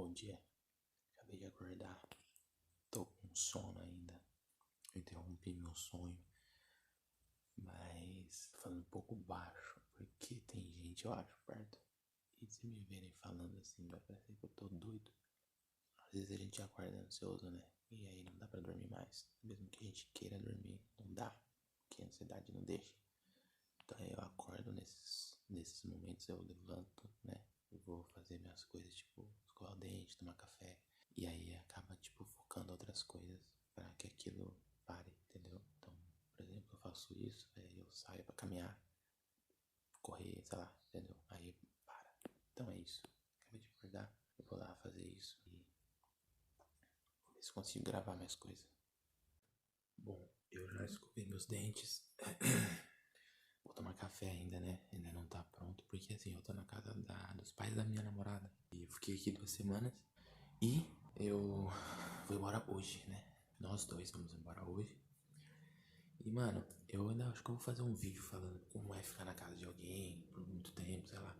Bom dia, acabei de acordar, tô com sono ainda, interrompi meu sonho, mas tô falando um pouco baixo, porque tem gente, eu acho, perto, e se me verem falando assim, vai parecer que eu tô doido. Às vezes a gente acorda ansioso, né, e aí não dá pra dormir mais, mesmo que a gente queira dormir, não dá, porque a ansiedade não deixa. Então aí eu acordo nesses momentos, eu levanto, né, eu vou fazer minhas coisas, tipo, escovar o dente, tomar café. E aí acaba, tipo, focando outras coisas pra que aquilo pare, entendeu? Então, por exemplo, eu faço isso, aí eu saio pra caminhar, correr, sei lá, entendeu? Aí para. Então é isso. Acabei de acordar, eu vou lá fazer isso e vou ver se consigo gravar minhas coisas. Bom, eu já escovei meus dentes. Vou tomar café ainda, né? Ainda não tá pronto, porque assim, eu tô na casa dos pais da minha namorada. E eu fiquei aqui 2 semanas. E eu vou embora hoje, né? Nós dois vamos embora hoje. E, mano, eu ainda acho que eu vou fazer um vídeo falando como é ficar na casa de alguém por muito tempo, sei lá.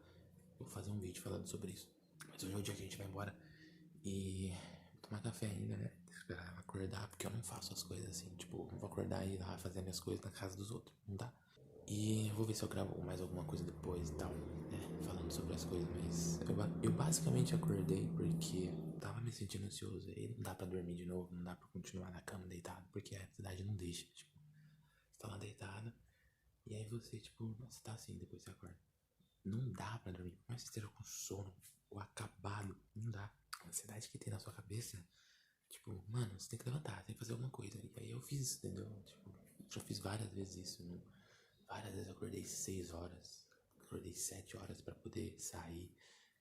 Vou fazer um vídeo falando sobre isso. Mas hoje é o dia que a gente vai embora. E vou tomar café ainda, né? Esperar ela acordar, porque eu não faço as coisas assim. Tipo, não vou acordar e ir lá fazer minhas coisas na casa dos outros. Não dá. E eu vou ver se eu gravo mais alguma coisa depois e tal, né? Falando sobre as coisas, mas eu basicamente acordei porque tava me sentindo ansioso. E não dá pra dormir de novo, não dá pra continuar na cama deitado, porque a ansiedade não deixa. Tipo, você tá lá deitado, e aí você, tipo, nossa, tá assim, depois você acorda. Não dá pra dormir, por mais que você esteja com sono ou acabado, não dá. A ansiedade que tem na sua cabeça, tipo, mano, você tem que levantar, tem que fazer alguma coisa. E aí eu fiz, entendeu? Tipo, já fiz várias vezes isso. Várias vezes eu acordei 6 horas, acordei 7 horas pra poder sair,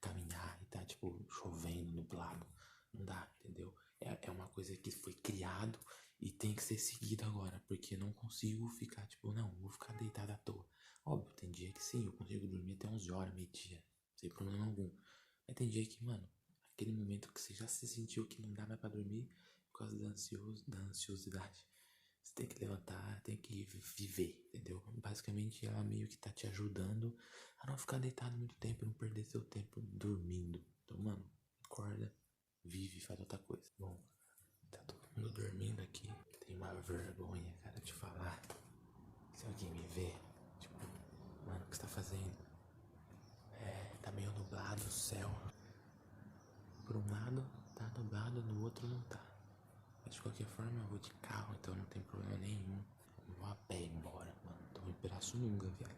caminhar e tá, tipo, chovendo, nublado. Não dá, entendeu? É uma coisa que foi criado e tem que ser seguido agora, porque não consigo ficar, tipo, não, vou ficar deitado à toa. Óbvio, tem dia que sim, eu consigo dormir até 11 horas, meio-dia, sem problema algum. Mas tem dia que, mano, aquele momento que você já se sentiu que não dá mais pra dormir por causa da ansiosidade. Você tem que levantar, tem que viver, entendeu? Basicamente, ela meio que tá te ajudando a não ficar deitado muito tempo, não perder seu tempo dormindo. Então, mano, acorda, vive, faz outra coisa. Bom, tá todo mundo dormindo aqui. Tem uma vergonha, cara, de falar. Se alguém me vê, tipo, mano, o que você tá fazendo? Tá meio nublado o céu. Por um lado tá nublado, no outro não tá. Mas de qualquer forma eu vou de carro, então não tem problema nenhum. Eu vou a pé embora, mano. Tô em Pirassununga, viado.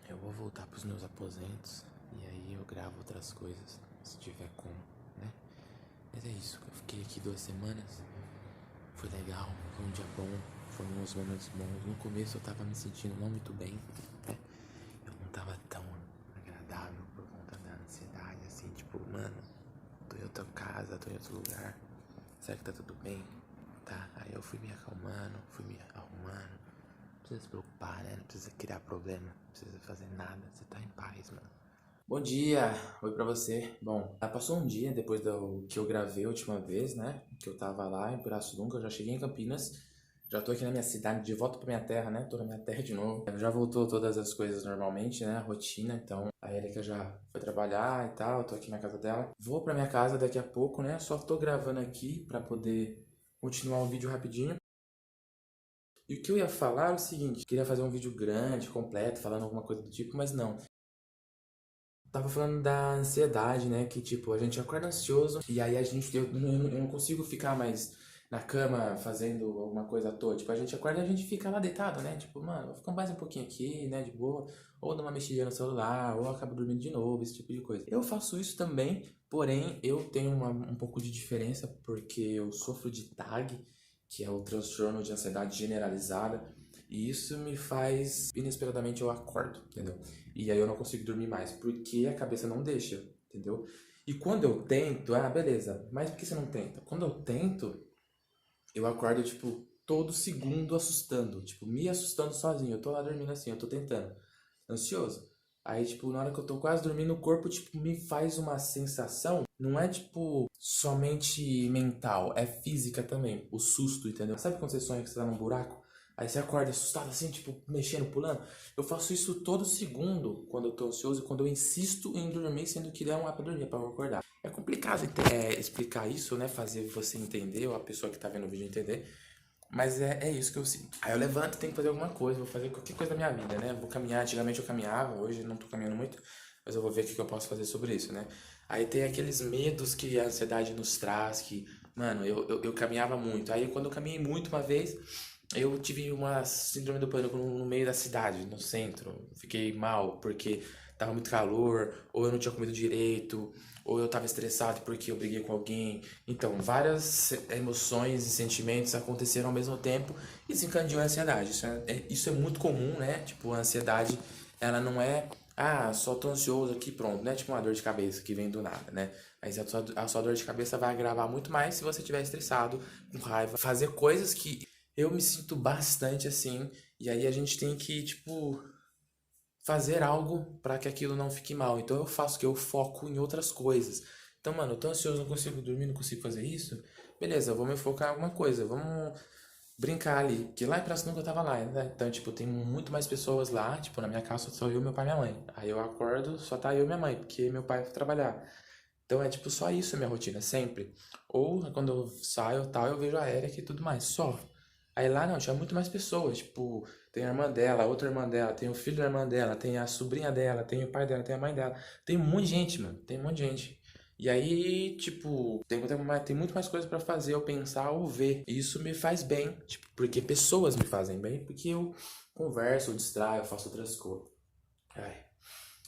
Eu vou voltar pros meus aposentos e aí eu gravo outras coisas, se tiver como, né? Mas é isso, eu fiquei aqui 2 semanas. Foi legal, foi um dia bom, foram uns momentos bons. No começo eu tava me sentindo não muito bem, né? Eu não tava tão agradável por conta da ansiedade, assim, tipo, mano, tô em outra casa, tô em outro lugar. Será que tá tudo bem? Tá, aí eu fui me acalmando, fui me arrumando. Não precisa se preocupar, né? Não precisa criar problema, não precisa fazer nada. Você tá em paz, mano. Bom dia, oi pra você. Bom, passou um dia depois do que eu gravei a última vez, né? Que eu tava lá em Pirassununga, eu já cheguei em Campinas. Já tô aqui na minha cidade, de volta pra minha terra, né? Tô na minha terra de novo. Já voltou todas as coisas normalmente, né? A rotina, então a Erika já foi trabalhar e tal, tô aqui na casa dela. Vou pra minha casa daqui a pouco, né? Só tô gravando aqui pra poder continuar o vídeo rapidinho. E o que eu ia falar é o seguinte, queria fazer um vídeo grande, completo, falando alguma coisa do tipo, mas não. Tava falando da ansiedade, né? Que tipo, a gente acorda ansioso e aí eu não consigo ficar mais na cama fazendo alguma coisa à toa. Tipo, a gente acorda e a gente fica lá deitado, né? Tipo, mano, vou ficar mais um pouquinho aqui, né? De boa. Ou dar uma mexidinha no celular, ou acabo dormindo de novo, esse tipo de coisa. Eu faço isso também, porém eu tenho um pouco de diferença porque eu sofro de TAG, que é o transtorno de ansiedade generalizada. E isso me faz, inesperadamente eu acordo, entendeu? E aí eu não consigo dormir mais, porque a cabeça não deixa, entendeu? E quando eu tento, beleza, mas por que você não tenta? Quando eu tento, eu acordo, tipo, todo segundo assustando, tipo, me assustando sozinho. Eu tô lá dormindo assim, eu tô tentando, ansioso. Aí, tipo, na hora que eu tô quase dormindo, o corpo, tipo, me faz uma sensação, não é, tipo, somente mental, é física também, o susto, entendeu? Sabe quando você sonha que você tá num buraco? Aí você acorda assustado assim, tipo, mexendo, pulando. Eu faço isso todo segundo quando eu tô ansioso e quando eu insisto em dormir, sendo que não é pra dormir, é pra eu acordar. É complicado explicar isso, né? Fazer você entender, ou a pessoa que tá vendo o vídeo entender. Mas é isso que eu sinto. Aí eu levanto, tenho que fazer alguma coisa, vou fazer qualquer coisa da minha vida, né? Vou caminhar, antigamente eu caminhava, hoje não tô caminhando muito, mas eu vou ver o que eu posso fazer sobre isso, né? Aí tem aqueles medos que a ansiedade nos traz, que, mano, eu caminhava muito. Aí quando eu caminhei muito uma vez, eu tive uma síndrome do pânico no meio da cidade, no centro. Fiquei mal porque tava muito calor, ou eu não tinha comido direito, ou eu tava estressado porque eu briguei com alguém. Então, várias emoções e sentimentos aconteceram ao mesmo tempo e desencadeou a ansiedade. Isso é muito comum, né? Tipo, a ansiedade, ela não é, só tô ansioso aqui, pronto, né? Tipo uma dor de cabeça que vem do nada, né? Mas a sua dor de cabeça vai agravar muito mais se você estiver estressado, com raiva, fazer coisas que eu me sinto bastante assim, e aí a gente tem que, tipo, fazer algo para que aquilo não fique mal. Então eu faço que eu foco em outras coisas. Então, mano, eu tô ansioso, não consigo dormir, não consigo fazer isso. Beleza, eu vou me focar em alguma coisa. Vamos brincar ali. Que lá em Praça Nunca eu tava lá, né? Então, tipo, tem muito mais pessoas lá. Tipo, na minha casa só eu, meu pai e minha mãe. Aí eu acordo, só tá eu e minha mãe, porque meu pai vai trabalhar. Então é tipo só isso a minha rotina, sempre. Ou quando eu saio tal, eu vejo a Erika e tudo mais, só. Aí lá não, tinha muito mais pessoas, tipo, tem a irmã dela, a outra irmã dela, tem o filho da irmã dela, tem a sobrinha dela, tem o pai dela, tem a mãe dela. Tem um monte de gente, mano, tem um monte de gente. E aí, tipo, tem muito mais coisa pra fazer, eu pensar ou ver. E isso me faz bem, tipo, porque pessoas me fazem bem, porque eu converso, eu distraio, eu faço outras coisas. Ai,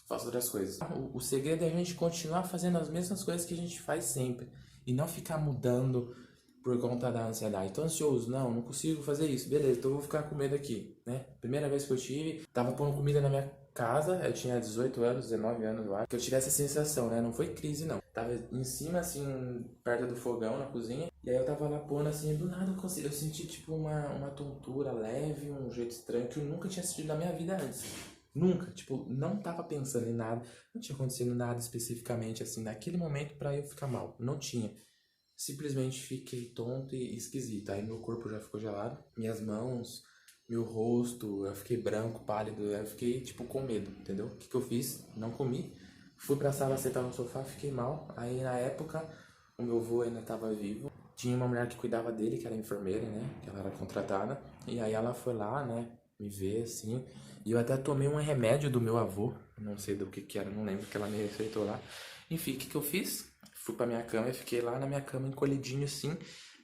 faço outras coisas. O segredo é a gente continuar fazendo as mesmas coisas que a gente faz sempre. E não ficar mudando por conta da ansiedade. Tô ansioso, não consigo fazer isso. Beleza, então eu vou ficar com medo aqui, né? Primeira vez que eu tive, tava pondo comida na minha casa, eu tinha 18 anos, 19 anos, eu acho, que eu tive essa sensação, né? Não foi crise, não. Tava em cima, assim, perto do fogão, na cozinha, e aí eu tava lá pondo, assim, do nada eu senti, tipo, uma tontura leve, um jeito estranho que eu nunca tinha sentido na minha vida antes. Nunca, tipo, não tava pensando em nada, não tinha acontecido nada especificamente assim naquele momento pra eu ficar mal, não tinha. Simplesmente fiquei tonto e esquisito. Aí meu corpo já ficou gelado, minhas mãos, meu rosto, eu fiquei branco, pálido, eu fiquei tipo com medo, entendeu? O que que eu fiz? Não comi. Fui pra sala sentar no sofá, fiquei mal. Aí na época o meu avô ainda tava vivo. Tinha uma mulher que cuidava dele, que era enfermeira, né? Que ela era contratada. E aí ela foi lá, né? Me ver assim. E eu até tomei um remédio do meu avô. Não sei do que era, não lembro que ela me receitou lá. Enfim, o que que eu fiz? Fui pra minha cama e fiquei lá na minha cama, encolhidinho assim,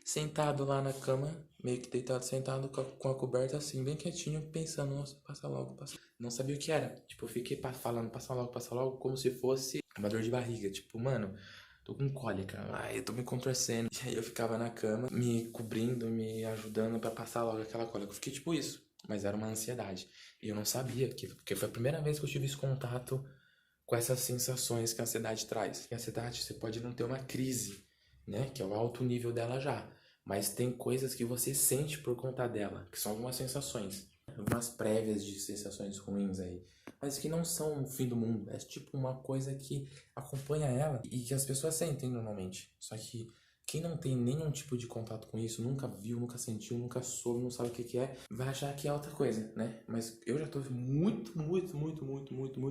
sentado lá na cama, meio que deitado, sentado com a coberta assim, bem quietinho, pensando, nossa, passa logo, passa. Não sabia o que era. Tipo, eu fiquei falando, passa logo, como se fosse uma dor de barriga. Tipo, mano, tô com cólica, ai, eu tô me contorcendo. E aí eu ficava na cama, me cobrindo, me ajudando pra passar logo aquela cólica. Eu fiquei tipo isso, mas era uma ansiedade. E eu não sabia, porque foi a primeira vez que eu tive esse contato com essas sensações que a ansiedade traz. E a ansiedade, você pode não ter uma crise, né? Que é o alto nível dela já. Mas tem coisas que você sente por conta dela, que são algumas sensações. Algumas prévias de sensações ruins aí. Mas que não são o fim do mundo. É tipo uma coisa que acompanha ela e que as pessoas sentem normalmente. Só que quem não tem nenhum tipo de contato com isso, nunca viu, nunca sentiu, nunca soube, não sabe o que que é, vai achar que é outra coisa, né? Mas eu já tô muito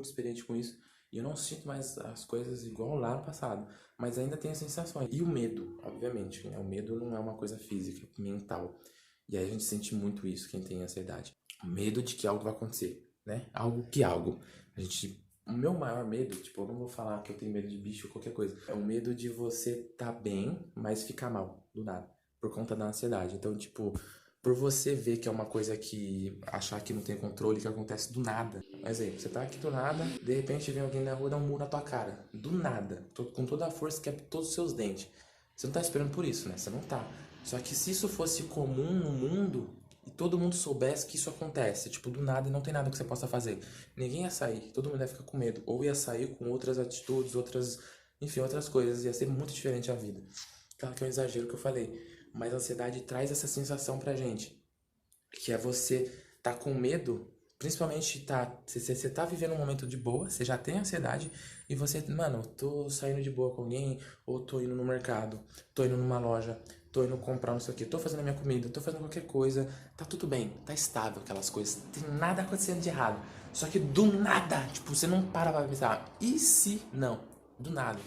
experiente com isso. E eu não sinto mais as coisas igual lá no passado, mas ainda tenho sensações. E o medo, obviamente, né? O medo não é uma coisa física, é mental. E aí a gente sente muito isso, quem tem ansiedade. O medo de que algo vai acontecer, né? Algo. O meu maior medo, tipo, eu não vou falar que eu tenho medo de bicho ou qualquer coisa. É o medo de você tá bem, mas ficar mal, do nada. Por conta da ansiedade. Então, tipo, por você ver que é uma coisa que achar que não tem controle, que acontece do nada. Mas aí, você tá aqui do nada, de repente vem alguém na rua e dá um murro na tua cara. Do nada. Com toda a força, quebra todos os seus dentes. Você não tá esperando por isso, né? Você não tá. Só que se isso fosse comum no mundo e todo mundo soubesse que isso acontece, tipo, do nada e não tem nada que você possa fazer, ninguém ia sair, todo mundo ia ficar com medo. Ou ia sair com outras atitudes, enfim, outras coisas. Ia ser muito diferente a vida. Claro que é um exagero que eu falei. Mas a ansiedade traz essa sensação pra gente, que é você tá com medo, principalmente você tá vivendo um momento de boa, você já tem ansiedade e você, mano, tô saindo de boa com alguém, ou tô indo no mercado, tô indo numa loja, tô indo comprar não sei o que, tô fazendo a minha comida, tô fazendo qualquer coisa, tá tudo bem, tá estável aquelas coisas, não tem nada acontecendo de errado. Só que do nada, tipo, você não para pra pensar, e se não? Do nada.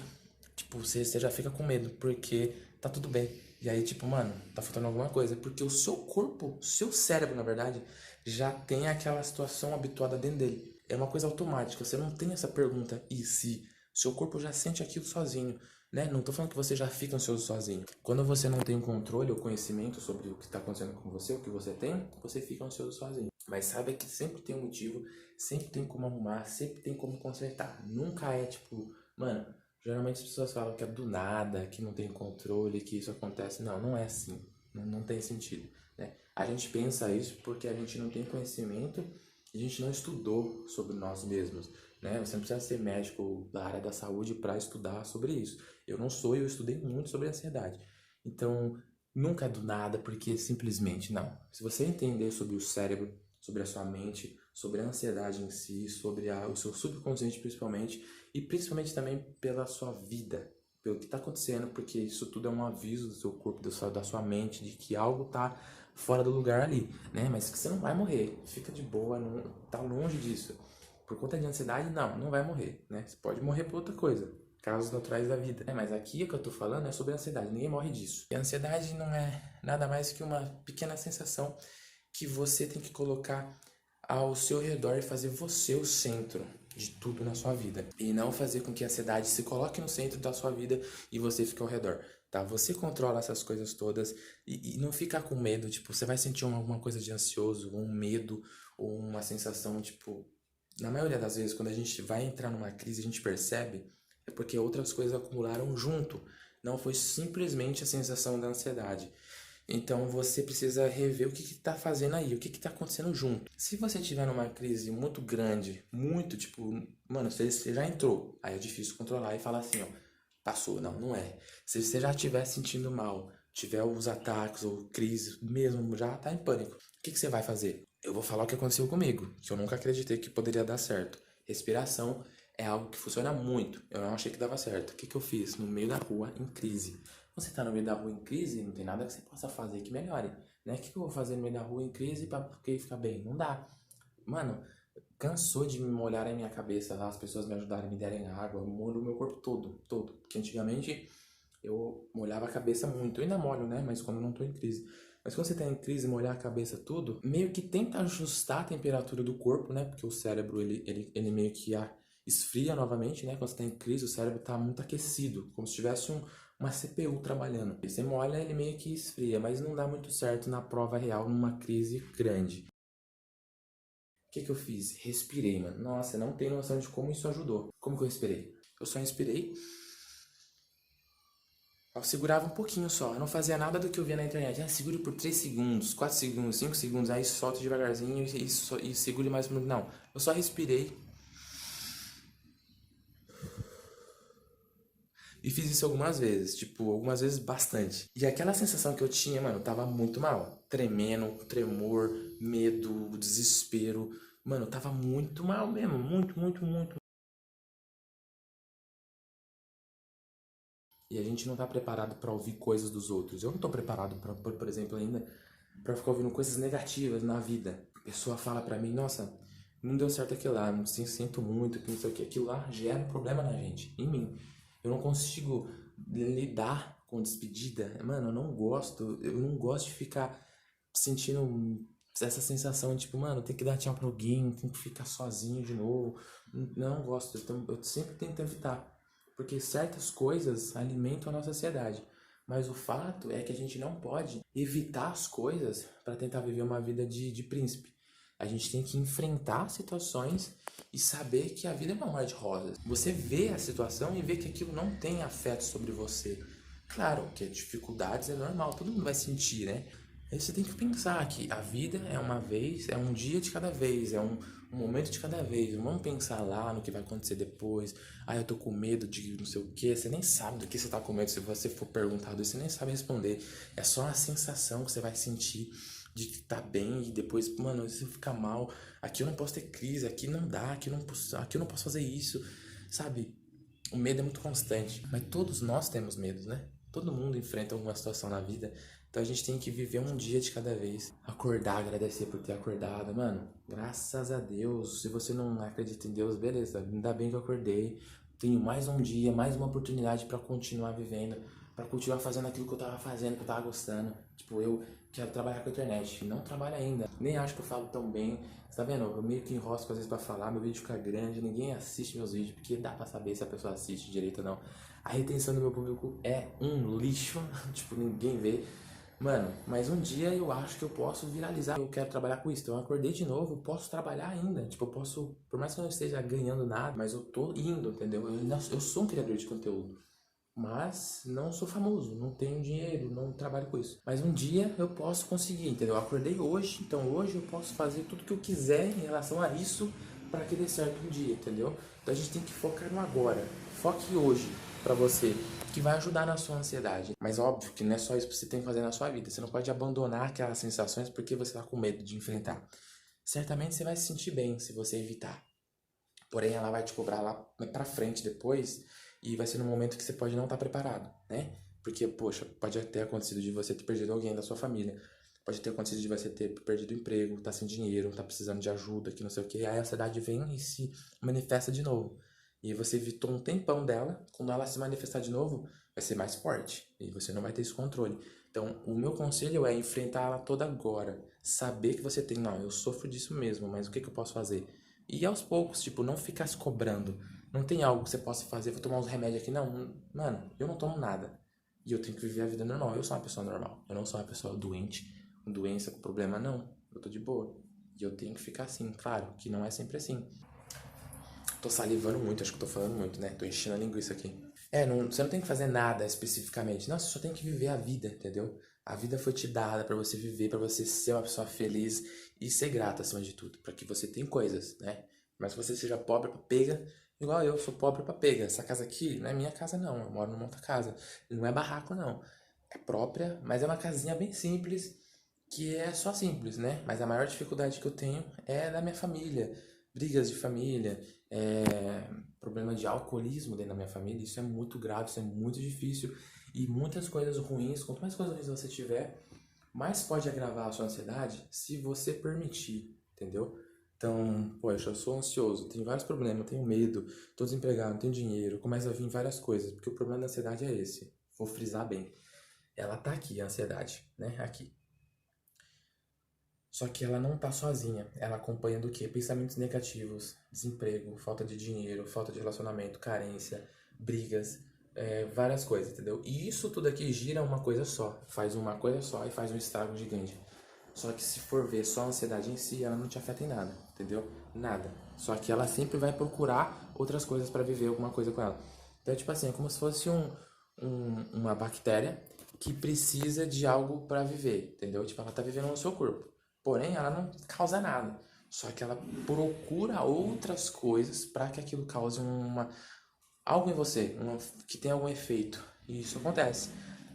tipo, você já fica com medo, porque tá tudo bem. E aí, tipo, mano, tá faltando alguma coisa. Porque o seu corpo, o seu cérebro, na verdade, já tem aquela situação habituada dentro dele. É uma coisa automática, você não tem essa pergunta, e se? O seu corpo já sente aquilo sozinho, né? Não tô falando que você já fica ansioso sozinho. Quando você não tem o controle ou conhecimento sobre o que tá acontecendo com você, o que você tem, você fica ansioso sozinho. Mas saiba que sempre tem um motivo, sempre tem como arrumar, sempre tem como consertar. Nunca é tipo, mano, geralmente as pessoas falam que é do nada, que não tem controle, que isso acontece. Não, não é assim. Não tem sentido, né? A gente pensa isso porque a gente não tem conhecimento, a gente não estudou sobre nós mesmos, né? Você não precisa ser médico da área da saúde para estudar sobre isso. Eu não sou e eu estudei muito sobre ansiedade. Então, nunca é do nada, porque simplesmente não. Se você entender sobre o cérebro, sobre a sua mente, sobre a ansiedade em si, sobre o seu subconsciente principalmente, e principalmente também pela sua vida, pelo que está acontecendo, porque isso tudo é um aviso do seu corpo, da sua mente, de que algo está fora do lugar ali, né? Mas que você não vai morrer, fica de boa, não, tá longe disso. Por conta de ansiedade, não vai morrer, né? Você pode morrer por outra coisa, casos naturais da vida. Mas aqui o que eu tô falando é sobre ansiedade, ninguém morre disso. E a ansiedade não é nada mais que uma pequena sensação que você tem que colocar ao seu redor e fazer você o centro de tudo na sua vida. E não fazer com que a ansiedade se coloque no centro da sua vida e você fique ao redor, tá? Você controla essas coisas todas e não fica com medo, tipo, você vai sentir alguma coisa de ansioso, um medo ou uma sensação, tipo... Na maioria das vezes, quando a gente vai entrar numa crise, a gente percebe é porque outras coisas acumularam junto. Não foi simplesmente a sensação da ansiedade. Então você precisa rever o que está fazendo aí, o que está acontecendo junto. Se você tiver numa crise muito grande, muito tipo, mano, você já entrou, aí é difícil controlar e falar assim, ó, passou. Não, não é. Se você já estiver sentindo mal, tiver os ataques ou crise mesmo, já tá em pânico, o que você vai fazer? Eu vou falar o que aconteceu comigo, que eu nunca acreditei que poderia dar certo. Respiração é algo que funciona muito. Eu não achei que dava certo. O que eu fiz? No meio da rua, em crise. Você tá no meio da rua em crise, não tem nada que você possa fazer que melhore, né? O que eu vou fazer no meio da rua em crise pra ficar bem? Não dá. Mano, cansou de me molhar em minha cabeça, as pessoas me ajudarem, me derem água, eu molho o meu corpo todo, todo. Porque antigamente eu molhava a cabeça muito, eu ainda molho, né? Mas quando eu não tô em crise. Mas quando você tá em crise, molhar a cabeça tudo, meio que tenta ajustar a temperatura do corpo, né? Porque o cérebro, ele meio que esfria novamente, né? Quando você tá em crise, o cérebro tá muito aquecido, como se tivesse uma CPU trabalhando. E você molha, ele meio que esfria, mas não dá muito certo na prova real, numa crise grande. O que eu fiz? Respirei, mano. Nossa, não tem noção de como isso ajudou. Como que eu respirei? Eu só inspirei. Eu segurava um pouquinho só, eu não fazia nada do que eu via na internet. Segure por 3 segundos, 4 segundos, 5 segundos, aí solta devagarzinho e segure mais um minuto. Não, eu só respirei e fiz isso algumas vezes, tipo, algumas vezes bastante. E aquela sensação que eu tinha, mano, eu tava muito mal. Tremendo, tremor, medo, desespero. Mano, eu tava muito mal mesmo, muito, muito, muito. E a gente não tá preparado pra ouvir coisas dos outros. Eu não tô preparado pra, por exemplo, ainda pra ficar ouvindo coisas negativas na vida. A pessoa fala pra mim, nossa, não deu certo aquilo lá, não sinto muito, que não sei o que. Aquilo lá gera um problema na gente, em mim. Eu não consigo lidar com despedida. Mano, eu não gosto de ficar sentindo essa sensação, tipo, mano, tem que dar tchau pra alguém, tem que ficar sozinho de novo. Não gosto, eu sempre tento evitar. Porque certas coisas alimentam a nossa ansiedade. Mas o fato é que a gente não pode evitar as coisas para tentar viver uma vida de príncipe. A gente tem que enfrentar situações e saber que a vida é uma mar de rosas. Você vê a situação e vê que aquilo não tem afeto sobre você. Claro que dificuldades é normal, todo mundo vai sentir, né? Aí você tem que pensar que a vida é uma vez, é um dia de cada vez, é um momento de cada vez. Não vamos pensar lá no que vai acontecer depois. Ah, eu tô com medo de não sei o que. Você nem sabe do que você tá com medo. Se você for perguntado isso, você nem sabe responder. É só a sensação que você vai sentir de que tá bem e depois, mano, se eu ficar mal, aqui eu não posso ter crise, aqui não dá, aqui eu não posso fazer isso, sabe? O medo é muito constante, mas todos nós temos medos, né? Todo mundo enfrenta alguma situação na vida, então a gente tem que viver um dia de cada vez. Acordar, agradecer por ter acordado, mano. Graças a Deus. Se você não acredita em Deus, beleza, ainda bem que eu acordei. tenho mais um dia, mais uma oportunidade pra continuar vivendo, pra continuar fazendo aquilo que eu tava fazendo, que eu tava gostando. Tipo, eu quero trabalhar com a internet, não trabalho ainda, nem acho que eu falo tão bem. Você tá vendo? Eu meio que enrosco às vezes pra falar, meu vídeo fica grande, ninguém assiste meus vídeos, porque dá pra saber se a pessoa assiste direito ou não. A retenção do meu público é um lixo, tipo, ninguém vê. Mano, mas um dia eu acho que eu posso viralizar. Eu quero trabalhar com isso. Então eu acordei de novo, eu posso trabalhar ainda. Tipo, eu posso, por mais que eu não esteja ganhando nada, mas eu tô indo, entendeu? Eu sou um criador de conteúdo. Mas não sou famoso, não tenho dinheiro, não trabalho com isso. Mas um dia eu posso conseguir, entendeu? Eu acordei hoje, então hoje eu posso fazer tudo que eu quiser em relação a isso para que dê certo um dia, entendeu? Então a gente tem que focar no agora. Foque hoje para você, que vai ajudar na sua ansiedade. Mas óbvio que não é só isso que você tem que fazer na sua vida. Você não pode abandonar aquelas sensações porque você tá com medo de enfrentar. Certamente você vai se sentir bem se você evitar. Porém, ela vai te cobrar lá pra frente depois e vai ser num momento que você pode não estar preparado, né? Porque, poxa, pode ter acontecido de você ter perdido alguém da sua família. Pode ter acontecido de você ter perdido o emprego, tá sem dinheiro, tá precisando de ajuda, que não sei o quê. Aí a ansiedade vem e se manifesta de novo. E você evitou um tempão dela, quando ela se manifestar de novo, vai ser mais forte. E você não vai ter esse controle. Então, o meu conselho é enfrentar ela toda agora. Saber que você tem, não, eu sofro disso mesmo, mas o que eu posso fazer? E aos poucos, tipo, não ficar se cobrando. Não tem algo que você possa fazer, vou tomar uns remédios aqui. Não, mano, eu não tomo nada. E eu tenho que viver a vida normal. Eu sou uma pessoa normal. Eu não sou uma pessoa doente, com doença, com problema, não. Eu tô de boa. E eu tenho que ficar assim, claro, que não é sempre assim. Tô salivando muito, acho que tô falando muito, né? Tô enchendo a linguiça aqui. Você não tem que fazer nada especificamente. Não, você só tem que viver a vida, entendeu? A vida foi te dada pra você viver, pra você ser uma pessoa feliz e ser grata acima de tudo. Pra que você tenha coisas, né? Mas que você seja pobre pra pega, igual eu sou pobre pra pega. Essa casa aqui não é minha casa, não. Eu moro numa outra casa. Não é barraco, não. É própria, mas é uma casinha bem simples, que é só simples, né? Mas a maior dificuldade que eu tenho é da minha família. Brigas de família, problema de alcoolismo dentro da minha família. Isso é muito grave, isso é muito difícil. E muitas coisas ruins, quanto mais coisas ruins você tiver, mais pode agravar a sua ansiedade se você permitir, entendeu? Então, poxa, eu sou ansioso, tenho vários problemas, tenho medo, tô desempregado, não tenho dinheiro, começa a vir várias coisas, porque o problema da ansiedade é esse. Vou frisar bem. Ela tá aqui, a ansiedade, né? Aqui. Só que ela não tá sozinha. Ela acompanha do quê? Pensamentos negativos, desemprego, falta de dinheiro, falta de relacionamento, carência, brigas, várias coisas, entendeu? E isso tudo aqui gira uma coisa só. Faz uma coisa só e faz um estrago gigante. Só que se for ver só a ansiedade em si, ela não te afeta em nada, entendeu? Nada. Só que ela sempre vai procurar outras coisas pra viver alguma coisa com ela. Então, tipo assim, é como se fosse uma bactéria que precisa de algo pra viver, entendeu? Tipo, ela tá vivendo no seu corpo. Porém, ela não causa nada. Só que ela procura outras coisas para que aquilo cause algo em você, que tenha algum efeito. E isso acontece.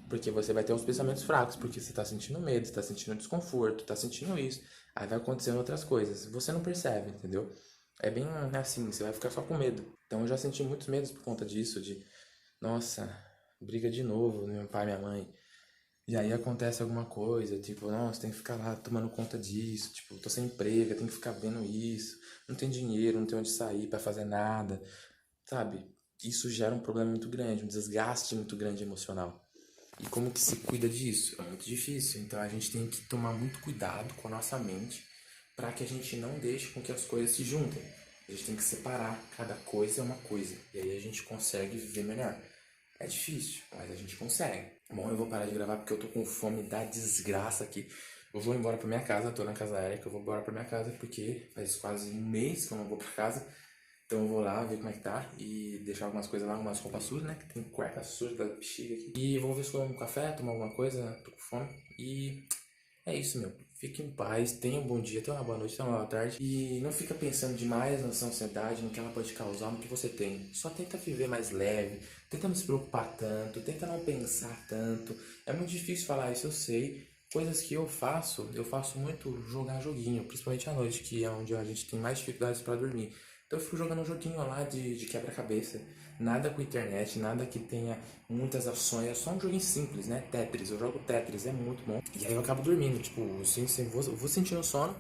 Porque você vai ter uns pensamentos fracos, porque você está sentindo medo, está sentindo desconforto, está sentindo isso. Aí vai acontecendo outras coisas. Você não percebe, entendeu? É bem assim, você vai ficar só com medo. Então eu já senti muitos medos por conta disso, de, nossa, briga de novo, meu pai e minha mãe. E aí acontece alguma coisa, tipo, nossa, tem que ficar lá tomando conta disso, tipo, tô sem emprego, tem que ficar vendo isso, não tem dinheiro, não tem onde sair pra fazer nada, sabe? Isso gera um problema muito grande, um desgaste muito grande emocional. E como que se cuida disso? É muito difícil, então a gente tem que tomar muito cuidado com a nossa mente para que a gente não deixe com que as coisas se juntem. A gente tem que separar, cada coisa é uma coisa, e aí a gente consegue viver melhor. É difícil, mas a gente consegue. Bom, eu vou parar de gravar porque eu tô com fome da desgraça aqui. Eu vou embora pra minha casa, tô na casa da Erika, eu vou embora pra minha casa porque faz quase um mês que eu não vou pra casa. Então eu vou lá ver como é que tá e deixar algumas coisas lá, algumas roupas sujas, né? Que tem cueca suja da bexiga aqui. E vou ver se eu tomo um café, tomar alguma coisa, tô com fome. E é isso, meu. Fique em paz, tenha um bom dia, tenha uma boa noite, tenha uma boa tarde. E não fica pensando demais na sua ansiedade, no que ela pode causar, no que você tem. Só tenta viver mais leve, tenta não se preocupar tanto, tenta não pensar tanto. É muito difícil falar isso, eu sei. Coisas que eu faço muito jogar joguinho, principalmente à noite, que é onde a gente tem mais dificuldades para dormir. Então eu fico jogando um joguinho lá de quebra-cabeça. Nada com internet, nada que tenha muitas ações. É só um joguinho simples, né? Tetris. Eu jogo Tetris, é muito bom. E aí eu acabo dormindo. Tipo, eu vou sentindo sono.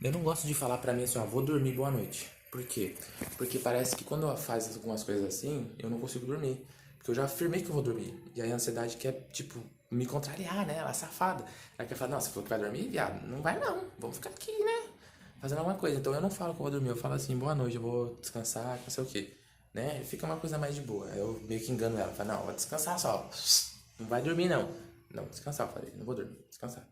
Eu não gosto de falar pra mim assim, ó, vou dormir, boa noite. Por quê? Porque parece que quando ela faz algumas coisas assim, eu não consigo dormir. Porque eu já afirmei que eu vou dormir. E aí a ansiedade quer, tipo, me contrariar, né? Ela é safada. Ela quer falar, não, você falou que vai dormir, viado? Não vai não. Vamos ficar aqui, né? Fazendo alguma coisa. Então eu não falo que eu vou dormir. Eu falo assim, boa noite, eu vou descansar, não sei o quê. Né? Fica uma coisa mais de boa. Aí eu meio que engano ela. Falo, não, vou descansar só. Não vai dormir, não. Não, descansar, eu falei. Não vou dormir, descansar.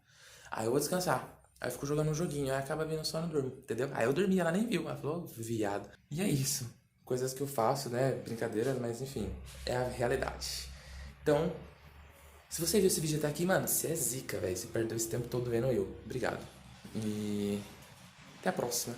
Aí eu vou descansar. Aí eu fico jogando um joguinho, aí acaba vindo sono e durmo, entendeu? Aí eu dormi, ela nem viu, ela falou, viado. E é isso. Coisas que eu faço, né? Brincadeiras, mas enfim, é a realidade. Então, se você viu esse vídeo até aqui, mano, você é zica, velho. Você perdeu esse tempo todo vendo eu. Obrigado. E até a próxima.